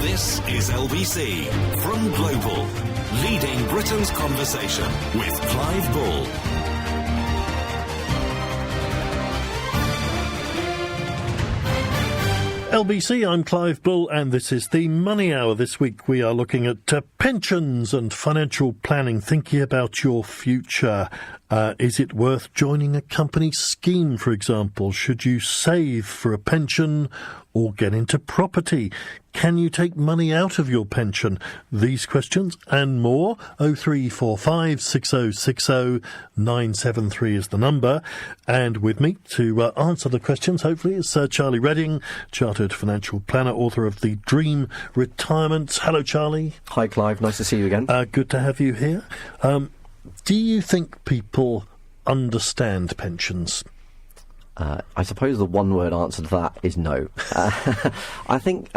This is LBC from Global, leading Britain's conversation with Clive Bull. LBC, I'm Clive Bull, and this is the Money Hour. This week we are looking at pensions and financial planning, thinking about your future. Is it worth joining a company scheme, for example? Should you save for a pension or get into property? Can you take money out of your pension? These questions and more. 0345 6060 973 is the number. And with me to answer the questions, hopefully, is Charlie Redding, Chartered Financial Planner, author of The Dream Retirement. Hello, Charlie. Hi, Clive. Nice to see you again. Good to have you here. Do you think people understand pensions? I suppose the one-word answer to that is no. I think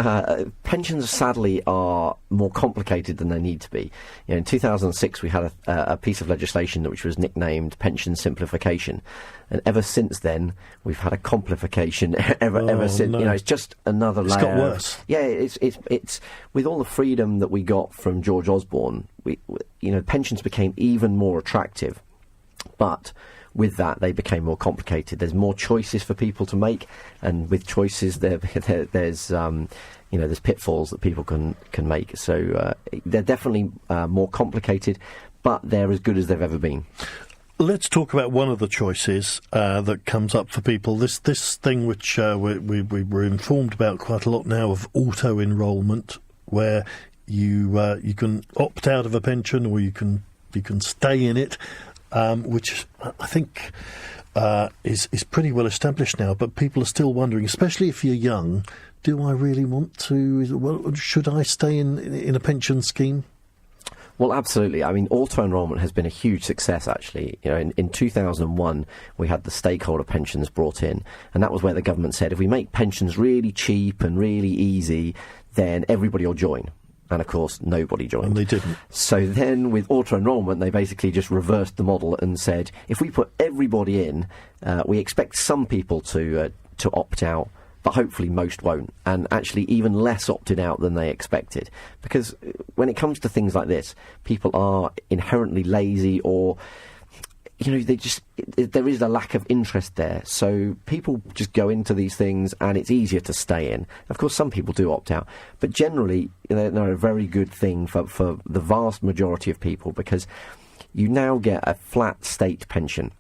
pensions, sadly, are more complicated than they need to be. You know, in 2006, we had a piece of legislation which was nicknamed pension simplification, and ever since then, we've had a complication. Ever since, no. You know, it's just another layer. It's got worse. Yeah, it's with all the freedom that we got from George Osborne, pensions became even more attractive, but with that, they became more complicated. There's more choices for people to make, and with choices, there's pitfalls that people can make. So they're definitely more complicated, but they're as good as they've ever been. Let's talk about one of the choices that comes up for people. This thing which we were informed about quite a lot now of auto enrolment, where you can opt out of a pension or you can stay in it. Which I think is pretty well established now, but people are still wondering, especially if you're young, do I really want to? Well, should I stay in a pension scheme? Well, absolutely. I mean, auto-enrolment has been a huge success, actually. You know, in 2001, we had the stakeholder pensions brought in, and that was where the government said, if we make pensions really cheap and really easy, then everybody will join. And, of course, nobody joined. And they didn't. So then, with auto-enrolment, they basically just reversed the model and said, if we put everybody in, we expect some people to opt out, but hopefully most won't. And actually, even less opted out than they expected. Because when it comes to things like this, people are inherently lazy or, there is a lack of interest there. So people just go into these things and it's easier to stay in. Of course, some people do opt out. But generally, they're a very good thing for the vast majority of people, because you now get a flat state pension.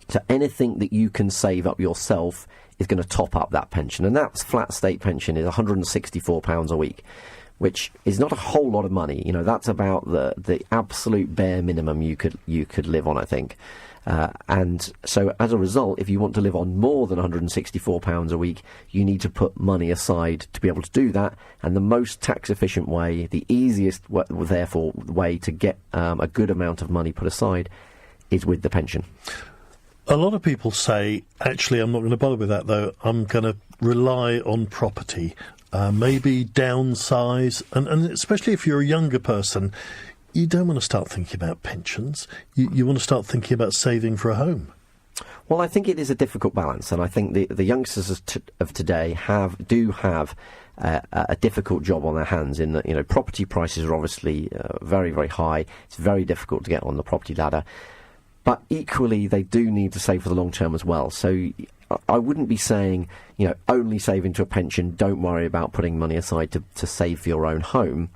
So anything that you can save up yourself is going to top up that pension. And that flat state pension is £164 a week, which is not a whole lot of money. You know, that's about the absolute bare minimum you could live on, I think. And so as a result, if you want to live on more than £164 a week, you need to put money aside to be able to do that. And the most tax efficient way, the easiest, therefore, way to get a good amount of money put aside is with the pension. A lot of people say, actually, I'm not going to bother with that, though. I'm going to rely on property, maybe downsize, and especially if you're a younger person, you don't want to start thinking about pensions. You want to start thinking about saving for a home. Well, I think it is a difficult balance, and I think the youngsters of today do have a difficult job on their hands in that, property prices are obviously very, very high. It's very difficult to get on the property ladder. But equally, they do need to save for the long term as well. So I wouldn't be saying, only save into a pension, don't worry about putting money aside to save for your own home.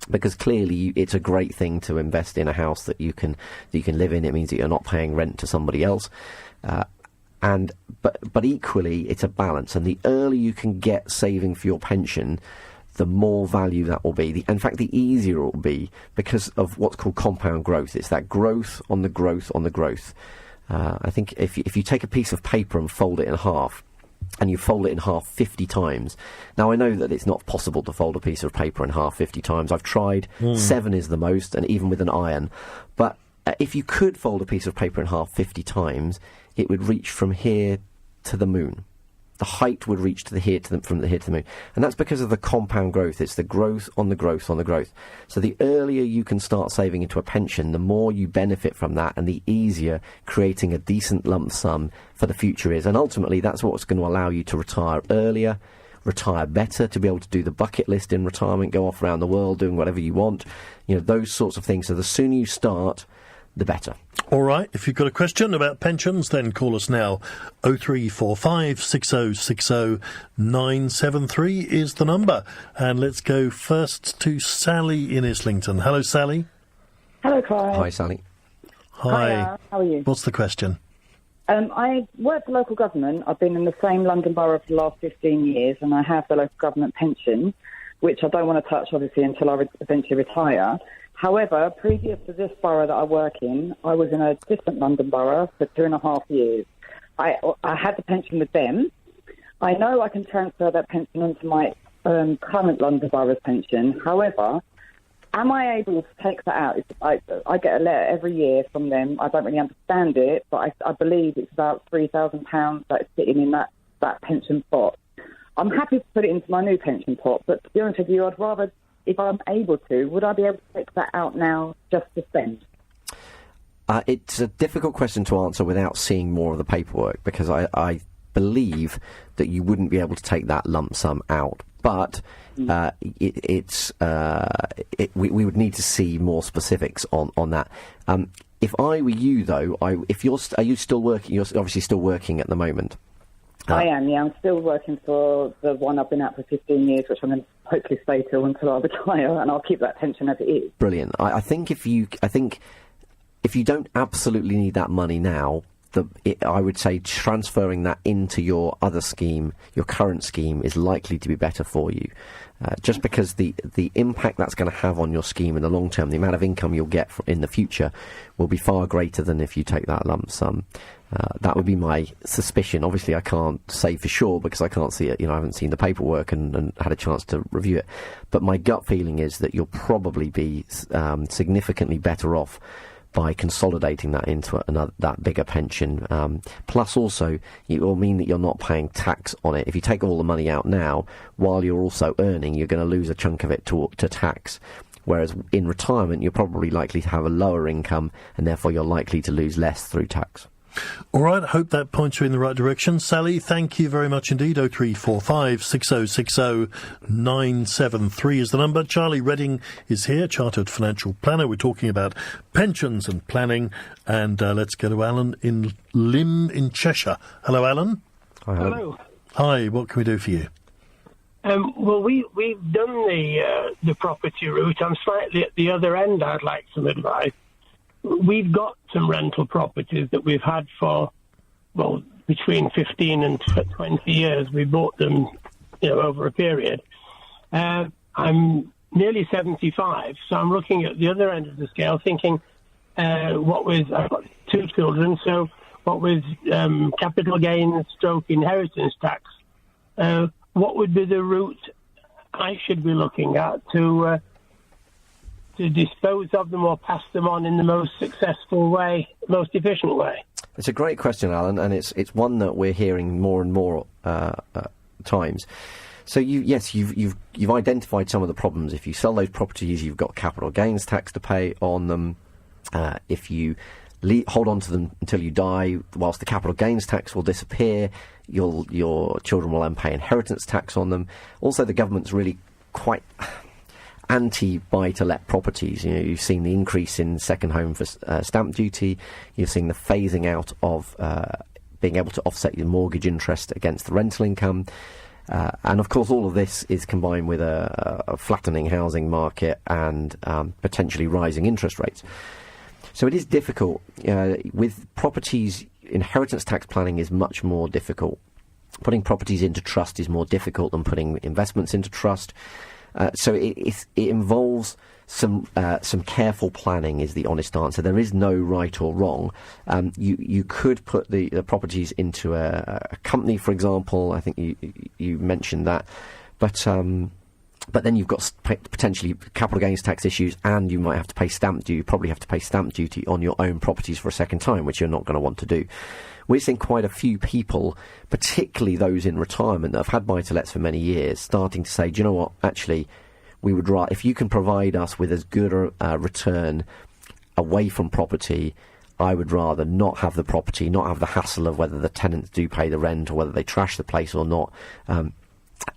Because clearly it's a great thing to invest in a house that you can live in. It means that you're not paying rent to somebody else. But equally, it's a balance. And the earlier you can get saving for your pension, the more value that will be. In fact, the easier it will be because of what's called compound growth. It's that growth on the growth on the growth. I think if you take a piece of paper and fold it in half, and you fold it in half 50 times. Now, I know that it's not possible to fold a piece of paper in half 50 times. I've tried. 7 is the most, and even with an iron. But if you could fold a piece of paper in half 50 times, it would reach from here to the moon. The height would reach from here to the moon. And that's because of the compound growth. It's the growth on the growth on the growth. So the earlier you can start saving into a pension, the more you benefit from that, and the easier creating a decent lump sum for the future is. And ultimately, that's what's going to allow you to retire earlier retire better, to be able to do the bucket list in retirement, go off around the world doing whatever you want, those sorts of things. So the sooner you start, the better. All right, if you've got a question about pensions, then call us now. 0345 6060 973 is the number. And let's go first to Sally in Islington. Hello, Sally. Hello, Clive. Hi, Sally. Hi. How are you? What's the question? I work for local government. I've been in the same London borough for the last 15 years, and I have the local government pension, which I don't want to touch, obviously, until I eventually retire. However, previous to this borough that I work in, I was in a different London borough for 2.5 years. I had the pension with them. I know I can transfer that pension onto my current London borough's pension. However, am I able to take that out? I get a letter every year from them. I don't really understand it, but I believe it's about £3,000 that's sitting in that pension pot. I'm happy to put it into my new pension pot, but to be honest with you, I'd rather, if I'm able to, would I be able to take that out now just to spend? It's a difficult question to answer without seeing more of the paperwork, because I believe that you wouldn't be able to take that lump sum out. But we would need to see more specifics on that. If I were you, though, are you still working? You're obviously still working at the moment. I am, yeah. I'm still working for the one I've been at for 15 years, which I'm going to hopefully stay till until I retire, and I'll keep that pension as it is. Brilliant. I think if you don't absolutely need that money now, I would say transferring that into your other scheme, your current scheme, is likely to be better for you. Just because the impact that's going to have on your scheme in the long term, the amount of income you'll get in the future, will be far greater than if you take that lump sum. That would be my suspicion. Obviously, I can't say for sure because I can't see it. I haven't seen the paperwork and had a chance to review it. But my gut feeling is that you'll probably be significantly better off by consolidating that into that bigger pension. Plus, also, it will mean that you're not paying tax on it. If you take all the money out now, while you're also earning, you're going to lose a chunk of it to tax. Whereas in retirement, you're probably likely to have a lower income, and therefore you're likely to lose less through tax. All right, hope that points you in the right direction. Sally, thank you very much indeed. 0345 6060 973 is the number. Charlie Redding is here, Chartered Financial Planner. We're talking about pensions and planning. And let's go to Alan in Lymm in Cheshire. Hello, Alan. Hi, Alan. Hello. Hi, what can we do for you? Well, we've done the property route. I'm slightly at the other end. I'd like some advice. We've got some rental properties that we've had for, between 15 and 20 years. We bought them, over a period. I'm nearly 75, so I'm looking at the other end of the scale, thinking, I've got 2 children, so what with capital gains stroke inheritance tax, what would be the route I should be looking at to dispose of them or pass them on in the most successful way, most efficient way? It's a great question, Alan, and it's one that we're hearing more and more times. So you've identified some of the problems. If you sell those properties, you've got capital gains tax to pay on them. If you hold on to them until you die, whilst the capital gains tax will disappear, your children will then pay inheritance tax on them. Also, the government's really quite anti-buy-to-let properties. You've seen the increase in second home for stamp duty. You've seen the phasing out of being able to offset your mortgage interest against the rental income. And, of course, all of this is combined with a flattening housing market and potentially rising interest rates. So it is difficult. With properties, inheritance tax planning is much more difficult. Putting properties into trust is more difficult than putting investments into trust. So it involves some careful planning is the honest answer. There is no right or wrong. You could put the properties into a company, for example. I think you mentioned that. But then you've got potentially capital gains tax issues, and you might have to pay stamp duty. You probably have to pay stamp duty on your own properties for a second time, which you're not going to want to do. We're seeing quite a few people, particularly those in retirement that have had buy-to-lets for many years, starting to say, do you know what, actually, we would rather, if you can provide us with as good a return away from property, I would rather not have the property, not have the hassle of whether the tenants do pay the rent or whether they trash the place or not.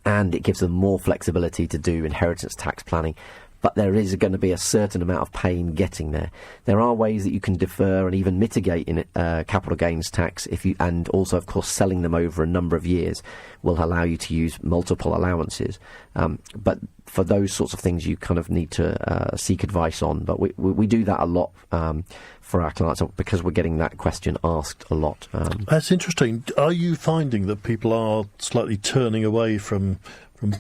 and it gives them more flexibility to do inheritance tax planning. But there is going to be a certain amount of pain getting there. There are ways that you can defer and even mitigate in capital gains tax, and also, of course, selling them over a number of years will allow you to use multiple allowances. But for those sorts of things, you kind of need to seek advice on. But we do that a lot for our clients because we're getting that question asked a lot. That's interesting. Are you finding that people are slightly turning away from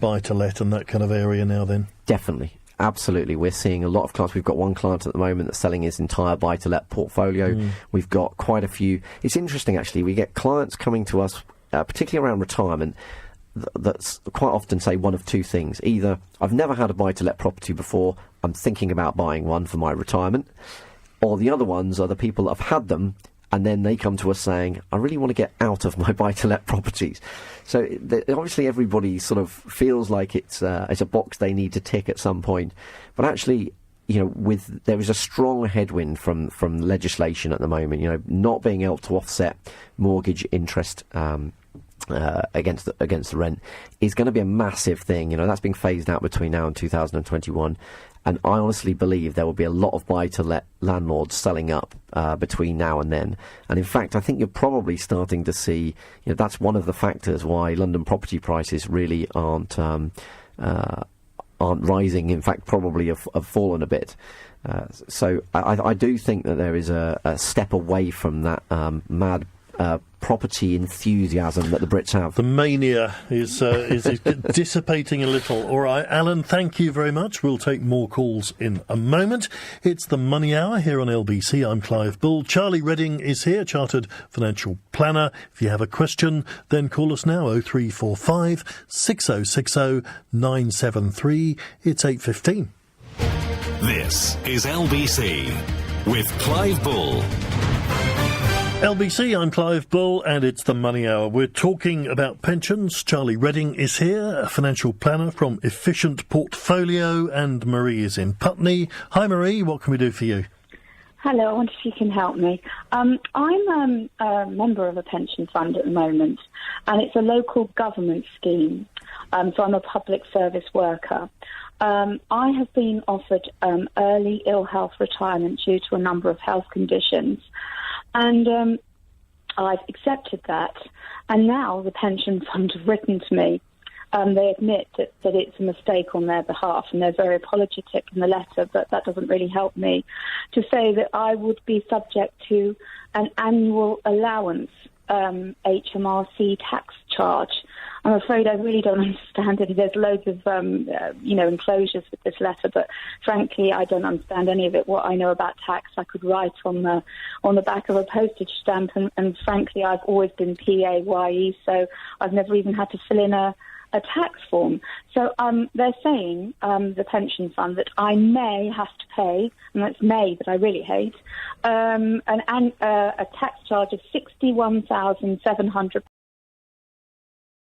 buy-to-let and that kind of area now then? Definitely. Absolutely. We're seeing a lot of clients. We've got one client at the moment that's selling his entire buy-to-let portfolio. We've got quite a few. It's interesting, actually. We get clients coming to us, particularly around retirement, that's quite often say one of two things. Either, I've never had a buy-to-let property before, I'm thinking about buying one for my retirement. Or the other ones are the people that have had them, and then they come to us saying, I really want to get out of my buy-to-let properties. So obviously everybody sort of feels like it's a box they need to tick at some point. But actually, there is a strong headwind from legislation at the moment, not being able to offset mortgage interest against the rent is going to be a massive thing. That's being phased out between now and 2021. And I honestly believe there will be a lot of buy-to-let landlords selling up between now and then. And in fact, I think you're probably starting to see, that's one of the factors why London property prices really aren't rising. In fact, probably have fallen a bit. So I do think that there is a step away from that mad property enthusiasm that the Brits have. The mania is dissipating a little. All right, Alan, thank you very much. We'll take more calls in a moment. It's the Money Hour here on LBC. I'm Clive Bull. Charlie Redding is here, Chartered Financial Planner. If you have a question, then call us now, 0345 6060 973. It's 8:15. This is LBC with Clive Bull. LBC, I'm Clive Bull, and it's the Money Hour. We're talking about pensions. Charlie Redding is here, a financial planner from Efficient Portfolio, and Marie is in Putney. Hi, Marie. What can we do for you? Hello, I wonder if you can help me. I'm a member of a pension fund at the moment, and it's a local government scheme, so I'm a public service worker. I have been offered early ill health retirement due to a number of health conditions, and I've accepted that, and now the pension fund have written to me. They admit that it's a mistake on their behalf, and they're very apologetic in the letter, but that doesn't really help me, to say that I would be subject to an annual allowance HMRC tax charge. I'm afraid I really don't understand it. There's loads of, enclosures with this letter, but frankly, I don't understand any of it. What I know about tax, I could write on the back of a postage stamp, and frankly, I've always been PAYE, so I've never even had to fill in a tax form. So they're saying, the pension fund, that I may have to pay, and that's may that I really hate, a tax charge of £61,700